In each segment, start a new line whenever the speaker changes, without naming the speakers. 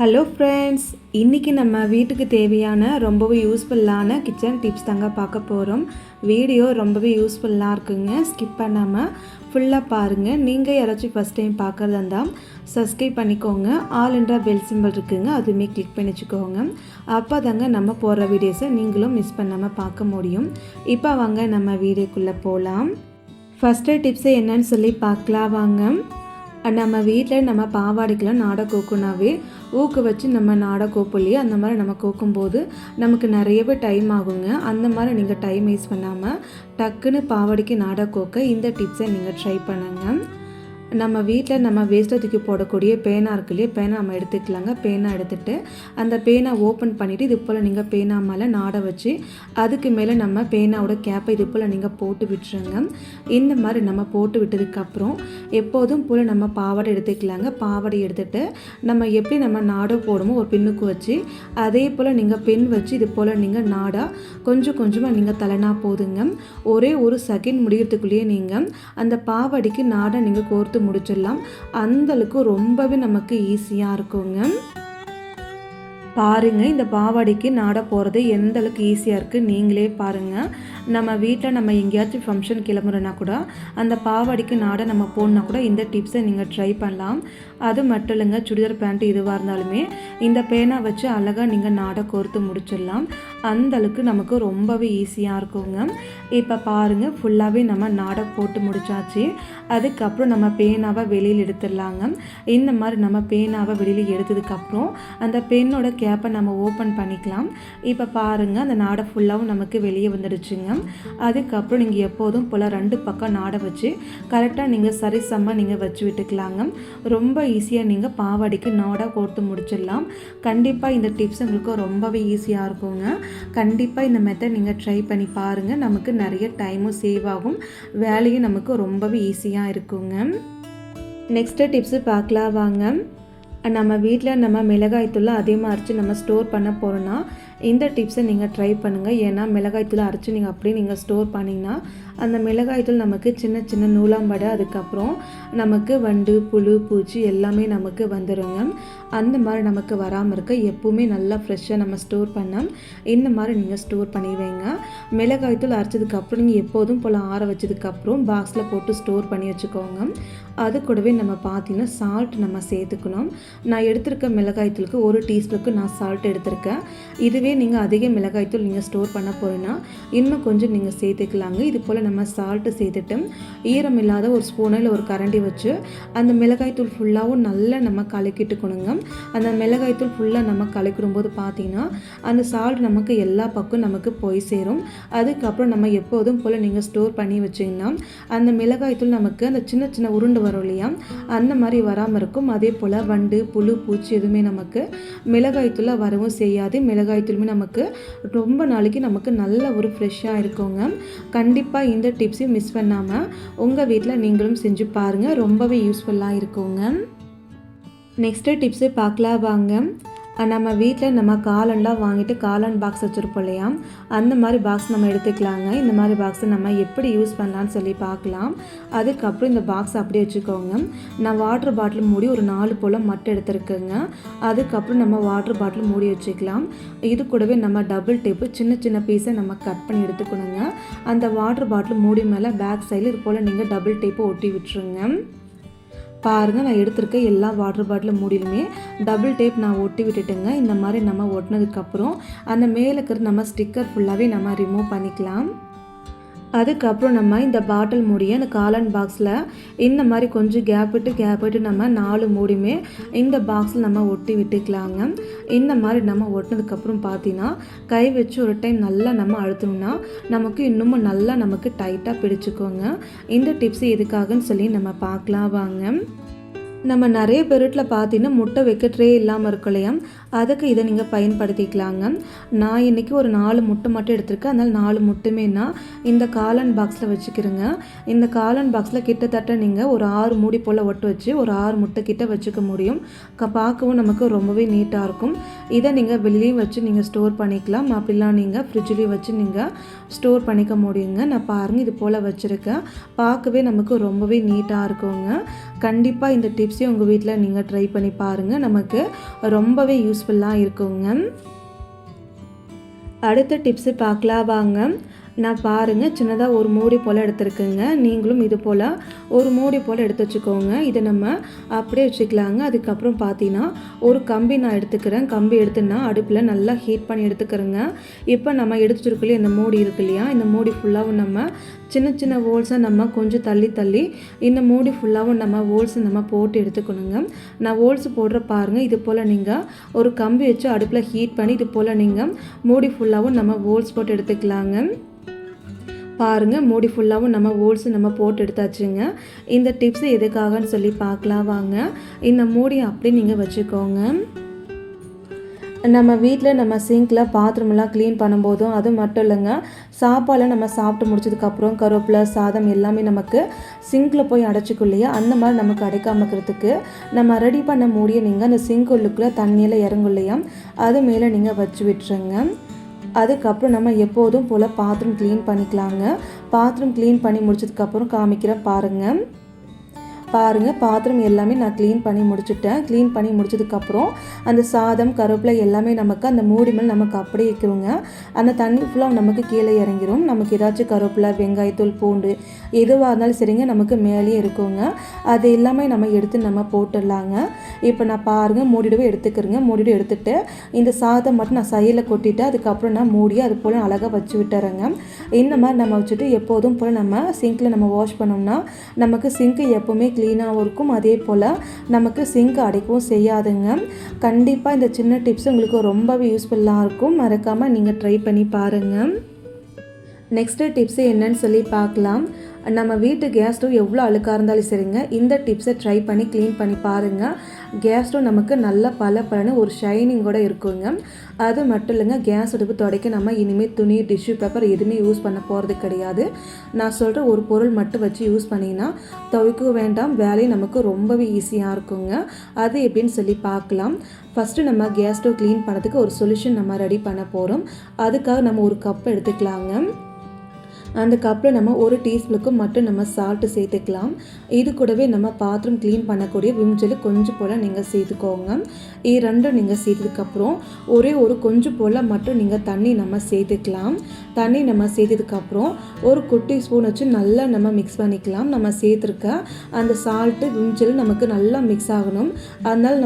Hello friends, இன்றைக்கி நம்ம வீட்டுக்கு தேவையான ரொம்பவே யூஸ்ஃபுல்லான கிச்சன் டிப்ஸ் தாங்க பார்க்க போகிறோம். வீடியோ ரொம்பவே யூஸ்ஃபுல்லாக இருக்குங்க. ஸ்கிப் பண்ணாமல் ஃபுல்லாக பாருங்கள். நீங்கள் யாராச்சும் ஃபஸ்ட் டைம் பார்க்குறதா இருந்தால் சப்ஸ்கிரைப் பண்ணிக்கோங்க. ஆல் என்ற பெல் சிம்பிள் இருக்குங்க, அதுவுமே கிளிக் பண்ணி வச்சுக்கோங்க. அப்போ தாங்க நம்ம போடுற வீடியோஸை நீங்களும் மிஸ் பண்ணாமல் பார்க்க முடியும். இப்போ வாங்க நம்ம வீடியோக்குள்ளே போகலாம். ஃபஸ்ட்டு டிப்ஸு என்னன்னு சொல்லி பார்க்கலாம் வாங்க. நம்ம வீட்டில் நம்ம பாவாடைக்கெலாம் நாடா கோக்குனாவே ஊக்கு வச்சு நம்ம நாடா கோப்பொல்லையே அந்த மாதிரி நம்ம கோக்கும்போது நமக்கு நிறையவே டைம் ஆகுங்க. அந்த மாதிரி நீங்கள் டைம் வேஸ்ட் பண்ணாமல் டக்குன்னு பாவாடைக்கு நாடா கோக்க இந்த டிப்ஸை நீங்கள் ட்ரை பண்ணுங்கள். நம்ம வீட்டில் நம்ம வேஸ்ட்டாக தூக்கி போடக்கூடிய பேனா இருக்கு இல்லையா, பேனா நம்ம எடுத்துக்கலாங்க. பேனா எடுத்துகிட்டு அந்த பேனா ஓப்பன் பண்ணிவிட்டு இது போல் நீங்கள் பேனா மேலே நாடை வச்சு அதுக்கு மேலே நம்ம பேனாவோட கேப்பை இது போல் நீங்கள் போட்டு விட்டுருங்க. இந்த மாதிரி நம்ம போட்டு விட்டதுக்கப்புறம் எப்போதும் போல் நம்ம பாவாடை எடுத்துக்கலாங்க. பாவாடை எடுத்துகிட்டு நம்ம எப்படி நம்ம நாடை போடுமோ ஒரு பின்னுக்கு வச்சு அதே போல் நீங்கள் பென் வச்சு இது போல் நீங்கள் நாடா கொஞ்சம் கொஞ்சமாக நீங்கள் தலைனா போதுங்க. ஒரே ஒரு செகண்ட் முடிகிறதுக்குள்ளேயே நீங்கள் அந்த பாவாடைக்கு நாடை நீங்கள் கோர்த்து முடிச்சிடலாம். அந்தளவுக்கு ரொம்பவே நமக்கு ஈஸியாக இருக்குங்க. பாருங்கள், இந்த பாவாடைக்கு நாடா போகிறது எந்த அளவுக்கு ஈஸியாக இருக்குது நீங்களே பாருங்கள். நம்ம வீட்டில் நம்ம எங்கேயாச்சும் ஃபங்க்ஷன் கிளம்புறோன்னா கூட அந்த பாவாடைக்கு நாடை நம்ம போடனா கூட இந்த டிப்ஸை நீங்கள் ட்ரை பண்ணலாம். அது மட்டும் இல்லைங்க, சுடிதார் பேண்ட்டு எதுவாக இருந்தாலுமே இந்த பேனா வச்சு அழகாக நீங்கள் நாடை கோர்த்து முடிச்சிடலாம். அந்தளவுக்கு நமக்கு ரொம்பவே ஈஸியாக இருக்குங்க. இப்போ பாருங்கள், ஃபுல்லாகவே நம்ம நாடை போட்டு முடிச்சாச்சு. அதுக்கப்புறம் நம்ம பேனாவை வெளியில் எடுத்துடலாங்க. இந்த மாதிரி நம்ம பேனாவை வெளியில் எடுத்ததுக்கப்புறம் அந்த பெண்ணோட கேப்பை நம்ம ஓப்பன் பண்ணிக்கலாம். இப்போ பாருங்கள், அந்த நாடை ஃபுல்லாகவும் நமக்கு வெளியே வந்துடுச்சுங்க. அதுக்கப்புறம் நீங்கள் எப்போதும் போல் 2 பக்கம் நாடை வச்சு கரெக்டாக நீங்கள் சரிசமாக நீங்கள் வச்சு விட்டுக்கலாங்க. ரொம்ப ஈஸியாக நீங்கள் பாவாடைக்கு நாடா கோர்த்து முடிச்சிடலாம். கண்டிப்பாக இந்த டிப்ஸ் உங்களுக்கு ரொம்பவே ஈஸியாக இருக்குங்க. கண்டிப்பாக இந்த மெத்தட் நீங்கள் ட்ரை பண்ணி பாருங்கள். நமக்கு நிறைய டைமும் சேவ் ஆகும், வேலையும் நமக்கு ரொம்பவே ஈஸியாக இருக்குங்க. நெக்ஸ்ட்டு டிப்ஸு பார்க்கலாம் வாங்க. நம்ம வீட்டில் நம்ம மிளகாய்த்தூளை அதிகமாக அரைச்சி நம்ம ஸ்டோர் பண்ண போகிறோன்னா இந்த டிப்ஸை நீங்கள் ட்ரை பண்ணுங்கள். ஏன்னா மிளகாய்த்தூளை அரைச்சி நீங்கள் அப்படியே நீங்கள் ஸ்டோர் பண்ணிங்கன்னா அந்த மிளகாய்த்தூள் நமக்கு சின்ன சின்ன நூலாம்படை, அதுக்கப்புறம் நமக்கு வண்டு புழு பூச்சி எல்லாமே நமக்கு வந்துடுங்க. அந்த மாதிரி நமக்கு வராமல் இருக்க எப்போவுமே நல்லா ஃப்ரெஷ்ஷாக நம்ம ஸ்டோர் பண்ண இந்த மாதிரி நீங்கள் ஸ்டோர் பண்ணி வைங்க. மிளகாய்த்தூள் அரைச்சதுக்கப்புறம் நீங்கள் எப்போதும் போல் ஆற வச்சதுக்கப்புறம் பாக்ஸில் போட்டு ஸ்டோர் பண்ணி வச்சுக்கோங்க. அது கூடவே நம்ம பார்த்தீங்கன்னா சால்ட் நம்ம சேர்த்துக்கணும். நான் எடுத்திருக்க மிளகாய்த்தூளுக்கு 1 டீஸ்பூனுக்கு நான் சால்ட் எடுத்திருக்கேன். இதுவே நீங்கள் அதிக மிளகாய்த்தூள் நீங்கள் ஸ்டோர் பண்ண போகிறீங்கன்னா இன்னும் கொஞ்சம் நீங்கள் சேர்த்துக்கலாங்க. இது போல் நம்ம சால்ட்டு சேர்த்துட்டு ஈரம் இல்லாத ஒரு ஸ்பூனோ இல்லை ஒரு கரண்டி வச்சு அந்த மிளகாய்த்தூள் ஃபுல்லாகவும் நல்லா நம்ம கலக்கிட்டுக்கணுங்க. அந்த மிளகாய்த்தூள் ஃபுல்லாக நம்ம கலக்கிடும்போது பார்த்தீங்கன்னா அந்த சால்ட் நமக்கு எல்லா பக்கம் நமக்கு போய் சேரும். அதுக்கப்புறம் நம்ம எப்போதும் போல் நீங்கள் ஸ்டோர் பண்ணி வச்சிங்கன்னா அந்த மிளகாய்த்தூள் நமக்கு அந்த சின்ன சின்ன உருண்டு வரும் இல்லையா, அந்த மாதிரி வராமல் இருக்கும். அதே போல் வண்டு புழு பூச்சி எதுவுமே நமக்கு மிளகாய்த்தூளை வரவும் செய்யாது. மிளகாய்த்தூளுமே நமக்கு ரொம்ப நாளைக்கு நமக்கு நல்ல ஒரு ஃப்ரெஷ்ஷாக இருக்குங்க. கண்டிப்பாக இந்த டிப்ஸையும் மிஸ் பண்ணாமல் உங்கள் வீட்டில் நீங்களும் செஞ்சு பாருங்கள், ரொம்பவே யூஸ்ஃபுல்லாக இருக்குங்க. நெக்ஸ்ட்டு டிப்ஸு பார்க்கலாம் வாங்க. நம்ம வீட்டில் நம்ம காளான்லாம் வாங்கிட்டு காளான் பாக்ஸ் வச்சுருப்போம் இல்லையா, அந்த மாதிரி பாக்ஸ் நம்ம எடுத்துக்கலாங்க. இந்த மாதிரி பாக்ஸை நம்ம எப்படி யூஸ் பண்ணலான்னு சொல்லி பார்க்கலாம். அதுக்கப்புறம் இந்த பாக்ஸ் அப்படியே வச்சுக்கோங்க. நான் வாட்டர் பாட்டில் மூடி ஒரு 4 போல் மட்டை எடுத்துருக்குங்க. அதுக்கப்புறம் நம்ம வாட்டர் பாட்டில் மூடி வச்சுக்கலாம். இது கூடவே நம்ம டபுள் டேப்பு சின்ன சின்ன பீஸை நம்ம கட் பண்ணி எடுத்துக்கணுங்க. அந்த வாட்டர் பாட்டில் மூடி மேலே பேக் சைடில் இது போல் நீங்கள் டபுள் டேப்பை ஒட்டி விட்டுருங்க. பாருங்கள், நான் எடுத்திருக்க எல்லா வாட்டர் பாட்டில் மூடிலுமே டபுள் டேப் நான் ஒட்டி விட்டுட்டுங்க. இந்த மாதிரி நம்ம ஒட்டினதுக்கப்புறம் அந்த மேலே இருக்கிற நம்ம ஸ்டிக்கர் ஃபுல்லாகவே நம்ம ரிமூவ் பண்ணிக்கலாம். அதுக்கப்புறம் நம்ம இந்த பாட்டில் மூடியை அந்த காளான் பாக்ஸில் இந்த மாதிரி கொஞ்சம் கேப் விட்டு நம்ம 4 மூடியுமே இந்த பாக்ஸில் நம்ம ஒட்டி விட்டுக்கலாங்க. இந்த மாதிரி நம்ம ஒட்டினதுக்கப்புறம் பார்த்தீங்கன்னா கை வச்சு ஒரு டைம் நல்லா நம்ம அழுத்தணும்னா நமக்கு இன்னமும் நல்லா நமக்கு டைட்டாக பிடிச்சிக்கோங்க. இந்த டிப்ஸ் எதுக்காகன்னு சொல்லி நம்ம பார்க்கலாம் வாங்க. நம்ம நிறைய பேருட்டில் பார்த்தீங்கன்னா முட்டை வைக்க ட்ரே இல்லாமல் இருக்கும் இல்லையா, அதுக்கு இதை நீங்கள் பயன்படுத்திக்கலாங்க. நான் இன்றைக்கி ஒரு 4 முட்டை மட்டும் எடுத்திருக்கேன். அதனால் 4 முட்டையுமே நான் இந்த காளான் பாக்ஸில் வச்சுக்கிறேங்க. இந்த காளான் பாக்ஸில் கிட்டத்தட்ட நீங்கள் ஒரு 6 மூடி போல் ஒட்டு வச்சு ஒரு 6 முட்டை கிட்ட வச்சுக்க முடியும். பார்க்கவும் நமக்கு ரொம்பவே நீட்டாக இருக்கும். இதை நீங்கள் வெளியிலையும் வச்சு நீங்கள் ஸ்டோர் பண்ணிக்கலாம், அப்படிலாம் நீங்கள் ஃப்ரிட்ஜ்லேயும் வச்சு நீங்கள் ஸ்டோர் பண்ணிக்க முடியுங்க. நான் பாருங்கள் இது போல் வச்சுருக்கேன். பார்க்கவே நமக்கு ரொம்பவே நீட்டாக இருக்குங்க. கண்டிப்பாக இந்த டிப்ஸையும் உங்கள் வீட்டில் நீங்கள் ட்ரை பண்ணி பாருங்கள். நமக்கு ரொம்பவே யூஸ்ஃபுல்லாக இருக்குங்க. அடுத்த டிப்ஸு பார்க்கலாம் வாங்க. நான் பாருங்கள் சின்னதாக ஒரு மூடி போல் எடுத்துருக்குங்க. நீங்களும் இது போல் ஒரு மூடி போல் எடுத்து வச்சுக்கோங்க. இதை நம்ம அப்படியே வச்சுக்கலாங்க. அதுக்கப்புறம் பார்த்தீங்கன்னா ஒரு கம்பி நான் எடுத்துக்கிறேன். கம்பி எடுத்துன்னா அடுப்பில் நல்லா ஹீட் பண்ணி எடுத்துக்கிறேங்க. இப்போ நம்ம எடுத்து வச்சுருக்கலையே இந்த மூடி இருக்கு இல்லையா, இந்த மூடி ஃபுல்லாகவும் நம்ம சின்ன சின்ன ஹோல்ஸை நம்ம கொஞ்சம் தள்ளி இந்த மூடி ஃபுல்லாகவும் நம்ம ஹோல்ஸை நம்ம போட்டு எடுத்துக்கணுங்க. நான் ஹோல்ஸ் போடுற பாருங்கள். இது போல் நீங்கள் ஒரு கம்பி வச்சு அடுப்பில் ஹீட் பண்ணி இது போல் நீங்கள் மூடி ஃபுல்லாகவும் நம்ம ஹோல்ஸ் போட்டு எடுத்துக்கலாங்க. பாருங்கள் மூடி ஃபுல்லாகவும் நம்ம ஹோல்ஸ் நம்ம போட்டு எடுத்தாச்சுங்க. இந்த டிப்ஸ் எதுக்காகன்னு சொல்லி பார்க்கலாம் வாங்க. இந்த மூடியை அப்படியே நீங்கள் வச்சுக்கோங்க. நம்ம வீட்டில் நம்ம சிங்கில் பாத்திரமெல்லாம் க்ளீன் பண்ணும்போதும் அது மட்டும் இல்லைங்க, சாப்பாடில் நம்ம சாப்பிட்டு முடிச்சதுக்கப்புறம் கருவேப்பிலை சாதம் எல்லாமே நமக்கு சிங்கில் போய் அடைச்சிக்கும் இல்லையா, அந்த மாதிரி நமக்கு அடைக்காம இருக்கிறதுக்கு நம்ம ரெடி பண்ண மூடியை நீங்கள் அந்த சிங்க் உள்ளுக்குள்ளே தண்ணியில் இறங்கும் இல்லையா, அது மேலே நீங்கள் வச்சு விட்டுருங்க. அதுக்கப்புறம் நம்ம எப்போதும் போல் பாத்திரம் க்ளீன் பண்ணிக்கலாங்க. பாத்திரம் க்ளீன் பண்ணி முடிச்சதுக்கப்புறம் காமிக்கிறேன் பாருங்கள். பாத்திரம் எல்லாமே நான் க்ளீன் பண்ணி முடிச்சுட்டேன். க்ளீன் பண்ணி முடிச்சதுக்கப்புறம் அந்த சாதம் கருவேப்பிலை எல்லாமே நமக்கு அந்த மூடி மேலே நமக்கு அப்படியே வைக்கிறோங்க. அந்த தண்ணி ஃபுல்லாக நமக்கு கீழே இறங்கிடும். நமக்கு ஏதாச்சும் கருவேப்பிலை வெங்காயத்தூள் பூண்டு எதுவாக இருந்தாலும் சரிங்க நமக்கு மேலேயே இருக்குங்க. அது எல்லாமே நம்ம எடுத்து நம்ம போட்டுடலாங்க. இப்போ நான் பாருங்கள் மூடிடவே எடுத்துக்கிறேங்க. மூடிடு எடுத்துகிட்டு இந்த சாதம் மட்டும் நான் சைடில் கொட்டிட்டு அதுக்கப்புறம் நான் மூடி அது போல் அழகாக வச்சு விட்டுறேங்க. இந்த மாதிரி நம்ம வச்சுட்டு எப்போதும் போல் நம்ம சிங்கில் நம்ம வாஷ் பண்ணோம்னா நமக்கு சிங்க்கு எப்போவுமே க்ளீனாகவும் இருக்கும். அதே போல் நமக்கு சிங்க் அடைக்கவும் செய்யாதுங்க. கண்டிப்பாக இந்த சின்ன டிப்ஸ் உங்களுக்கு ரொம்பவே யூஸ்ஃபுல்லாக இருக்கும். மறக்காமல் நீங்கள் ட்ரை பண்ணி பாருங்கள். நெக்ஸ்ட்டு டிப்ஸு என்னன்னு சொல்லி பார்க்கலாம். நம்ம வீட்டு கேஸ் ஸ்டவ் எவ்வளோ அழுக்காக இருந்தாலும் சரிங்க, இந்த டிப்ஸை ட்ரை பண்ணி க்ளீன் பண்ணி பாருங்கள். கேஸ் ஸ்டவ் நமக்கு நல்ல பலன்னு ஒரு ஷைனிங்கோடு இருக்குங்க. அது மட்டும் இல்லைங்க, கேஸ் அடுப்பு துடைக்க நம்ம இனிமேல் துணி டிஷ்யூ பேப்பர் எதுவுமே யூஸ் பண்ண போகிறது கிடையாது. நான் சொல்கிற ஒரு பொருள் மட்டும் வச்சு யூஸ் பண்ணிங்கன்னா துவைக்கவும் வேண்டாம், வேலையும் நமக்கு ரொம்பவே ஈஸியாக இருக்குங்க. அது எப்படின்னு சொல்லி பார்க்கலாம். ஃபஸ்ட்டு நம்ம கேஸ் ஸ்டவ் க்ளீன் பண்ணுறதுக்கு ஒரு சொல்யூஷன் நம்ம ரெடி பண்ண போகிறோம். அதுக்காக நம்ம ஒரு கப் எடுத்துக்கலாங்க. அந்த கப்பில் நம்ம ஒரு டீஸ்பூனுக்கு மட்டும் நம்ம சால்ட்டு சேர்த்துக்கலாம். இது கூடவே நம்ம பாத்திரம் க்ளீன் பண்ணக்கூடிய விம் ஜெல் கொஞ்சம் போல் நீங்கள் சேர்த்துக்கோங்க. இது ரெண்டும் நீங்கள் சேர்த்ததுக்கப்புறம் ஒரே ஒரு கொஞ்சம் போல் மட்டும் நீங்கள் தண்ணி நம்ம சேர்த்துக்கலாம். தண்ணி நம்ம சேர்த்ததுக்கப்புறம் ஒரு குட்டி ஸ்பூன் வச்சு நல்லா நம்ம மிக்ஸ் பண்ணிக்கலாம். நம்ம சேர்த்துருக்க அந்த சால்ட்டு விம் ஜெல் நமக்கு நல்லா மிக்ஸ் ஆகணும். அதனால்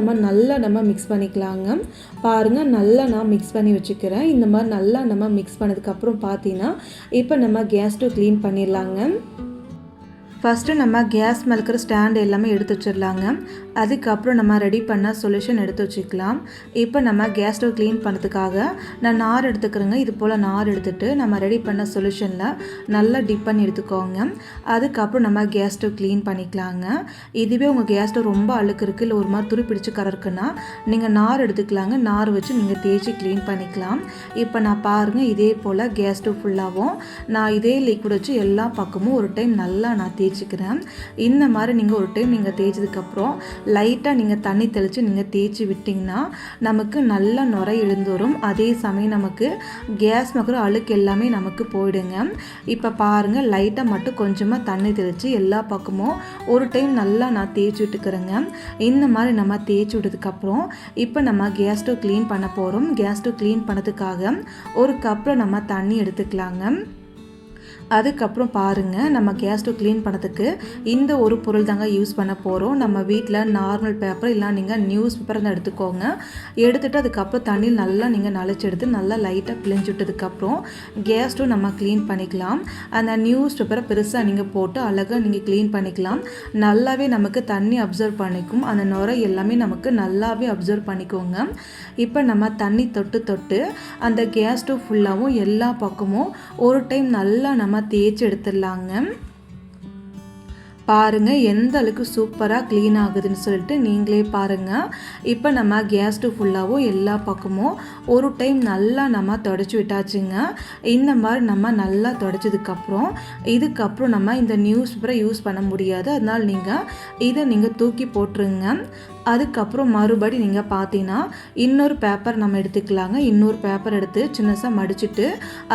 நம்ம மிக்ஸ் பண்ணிக்கலாங்க. பாருங்கள் நல்லா நான் மிக்ஸ் பண்ணி வச்சுக்கிறேன். இந்த மாதிரி நல்லா நம்ம மிக்ஸ் பண்ணதுக்கப்புறம் பார்த்தீங்கன்னா இப்போ நம்ம கேஸ் ஸ்டவ் க்ளீன் பண்ணிடலாங்க. ஃபஸ்ட்டு நம்ம கேஸ் மேலே இருக்கிற ஸ்டாண்டு எல்லாமே எடுத்து வச்சிடலாங்க. அதுக்கப்புறம் நம்ம ரெடி பண்ண சொல்யூஷன் எடுத்து வச்சுக்கலாம். இப்போ நம்ம கேஸ் ஸ்டவ் க்ளீன் பண்ணுறதுக்காக நான் நார் எடுத்துக்கிறேங்க. இது போல் நார் எடுத்துகிட்டு நம்ம ரெடி பண்ண சொல்யூஷனில் நல்லா டிப் பண்ணி எடுத்துக்கோங்க. அதுக்கப்புறம் நம்ம கேஸ் ஸ்டவ் க்ளீன் பண்ணிக்கலாங்க. இதுவே உங்கள் கேஸ் ஸ்டவ் ரொம்ப அழுக்கு இருக்குது, இல்லை ஒரு மாதிரி துரு பிடிச்சி கறக்குன்னா நீங்கள் நார் எடுத்துக்கலாங்க. நார் வச்சு நீங்கள் தேய்ச்சி க்ளீன் பண்ணிக்கலாம். இப்போ நான் பாருங்கள் இதே போல் கேஸ் ஸ்டவ் ஃபுல்லாகவும் நான் இதே லிக்விட் வச்சு எல்லா பக்கமும் ஒரு டைம் நல்லா நான் தேய்ச்சிக்கிறேன். இந்த மாதிரி நீங்கள் ஒரு டைம் நீங்கள் தேய்ச்சதுக்கப்புறம் லைட்டாக நீங்கள் தண்ணி தெளித்து நீங்கள் தேய்ச்சி விட்டிங்கன்னா நமக்கு நல்ல நுரை எழுந்து வரும். அதே சமயம் நமக்கு கேஸ் மக்கிற அழுக்கு எல்லாமே நமக்கு போயிடுங்க. இப்போ பாருங்கள் லைட்டாக மட்டும் கொஞ்சமாக தண்ணி தெளித்து எல்லா பக்கமும் ஒரு டைம் நல்லா நான் தேய்ச்சி விட்டுக்கிறேங்க. இந்த மாதிரி நம்ம தேய்ச்சி விட்டதுக்கப்புறம் இப்போ நம்ம கேஸ் ஸ்டவ் க்ளீன் பண்ண போகிறோம். கேஸ் ஸ்டவ் க்ளீன் பண்ணதுக்காக ஒரு கப்பில் நம்ம தண்ணி எடுத்துக்கலாங்க. அதுக்கப்புறம் பாருங்கள் நம்ம கேஸ் ஸ்டவ் க்ளீன் பண்ணதுக்கு இந்த ஒரு பொருள் தாங்க யூஸ் பண்ண போகிறோம். நம்ம வீட்டில் நார்மல் பேப்பர் இல்லை நீங்கள் நியூஸ் பேப்பர் தான் எடுத்துக்கோங்க. எடுத்துகிட்டு அதுக்கப்புறம் தண்ணியில் நல்லா நீங்கள் நனைச்சி எடுத்து நல்லா லைட்டாக பிழிஞ்சு விட்டதுக்கப்புறம் கேஸ் ஸ்டவ் நம்ம க்ளீன் பண்ணிக்கலாம். அந்த நியூஸ் பேப்பரை பெருசாக நீங்கள் போட்டு அழகாக நீங்கள் க்ளீன் பண்ணிக்கலாம். நல்லாவே நமக்கு தண்ணி அப்சர்வ் பண்ணிக்கும். அந்த நுரை எல்லாமே நமக்கு நல்லாவே அப்சர்வ் பண்ணிக்கோங்க. இப்போ நம்ம தண்ணி தொட்டு அந்த கேஸ் ஸ்டவ் ஃபுல்லாகவும் எல்லா பக்கமும் ஒரு டைம் நல்லா நம்ம தேய்ச்சி எடுத்துடலாங்க. பாருங்கள் எந்த அளவுக்கு சூப்பராக க்ளீன் ஆகுதுன்னு சொல்லிட்டு நீங்களே பாருங்கள். இப்போ நம்ம கேஸ் ஸ்டவ் ஃபுல்லாகவும் எல்லா பக்கமும் ஒரு டைம் நல்லா நம்ம தொடச்சி விட்டாச்சுங்க. இந்த மாதிரி நம்ம நல்லா தொடச்சதுக்கப்புறம் இதுக்கப்புறம் நம்ம இந்த நியூஸ் பேப்பரை யூஸ் பண்ண முடியாது. அதனால் நீங்கள் இதை நீங்கள் தூக்கி போட்டுருங்க. அதுக்கப்புறம் மறுபடி நீங்கள் பார்த்தீங்கன்னா இன்னொரு பேப்பர் நம்ம எடுத்துக்கலாங்க. இன்னொரு பேப்பர் எடுத்து சின்னசாக மடிச்சுட்டு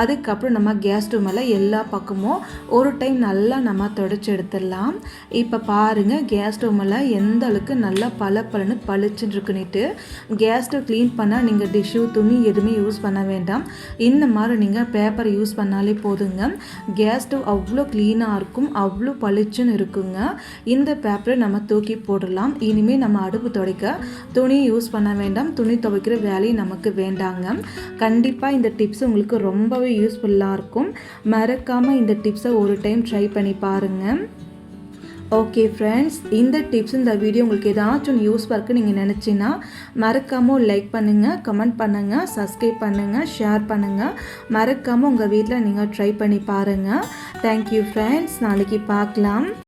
அதுக்கப்புறம் நம்ம கேஸ் ஸ்டவ் மேலே எல்லா பக்கமும் ஒரு டைம் நல்லா நம்ம தொடச்சி எடுத்துடலாம். இப்போ பாருங்கள் கேஸ் ஸ்டவ் மேலே எந்த அளவுக்கு நல்லா பளபளன்னு பளிச்சுன்னு இருக்குன்னுட்டு. கேஸ் ஸ்டவ் க்ளீன் பண்ணால் நீங்கள் டிஷ்யூ துணி எதுவுமே யூஸ் பண்ண வேண்டாம். இந்த மாதிரி நீங்கள் பேப்பர் யூஸ் பண்ணாலே போதுங்க. கேஸ் ஸ்டவ் அவ்வளோ க்ளீனாக இருக்கும், அவ்வளோ பளிச்சுன்னு இருக்குங்க. இந்த பேப்பரை நம்ம தூக்கி போடலாம். இனிமேல் நம்ம அடுப்பு துடைக்க துணி யூஸ் பண்ண வேண்டாம், துணி துவைக்கிற வேலையும் நமக்கு வேண்டாங்க. கண்டிப்பாக இந்த டிப்ஸ் உங்களுக்கு ரொம்பவே யூஸ்ஃபுல்லாக இருக்கும். மறக்காமல் இந்த டிப்ஸை ஒரு டைம் ட்ரை பண்ணி பாருங்கள். ஓகே ஃப்ரெண்ட்ஸ், இந்த டிப்ஸ் இந்த வீடியோ உங்களுக்கு ஏதாச்சும் யூஸ்ஃபுல்லாக இருக்குது நீங்கள் நினச்சின்னா மறக்காமல் லைக் பண்ணுங்கள், கமெண்ட் பண்ணுங்கள், சப்ஸ்கிரைப் பண்ணுங்கள், ஷேர் பண்ணுங்கள். மறக்காமல் உங்கள் வீட்டில் நீங்கள் ட்ரை பண்ணி பாருங்கள். தேங்க்யூ ஃப்ரெண்ட்ஸ், நாளைக்கு பார்க்கலாம்.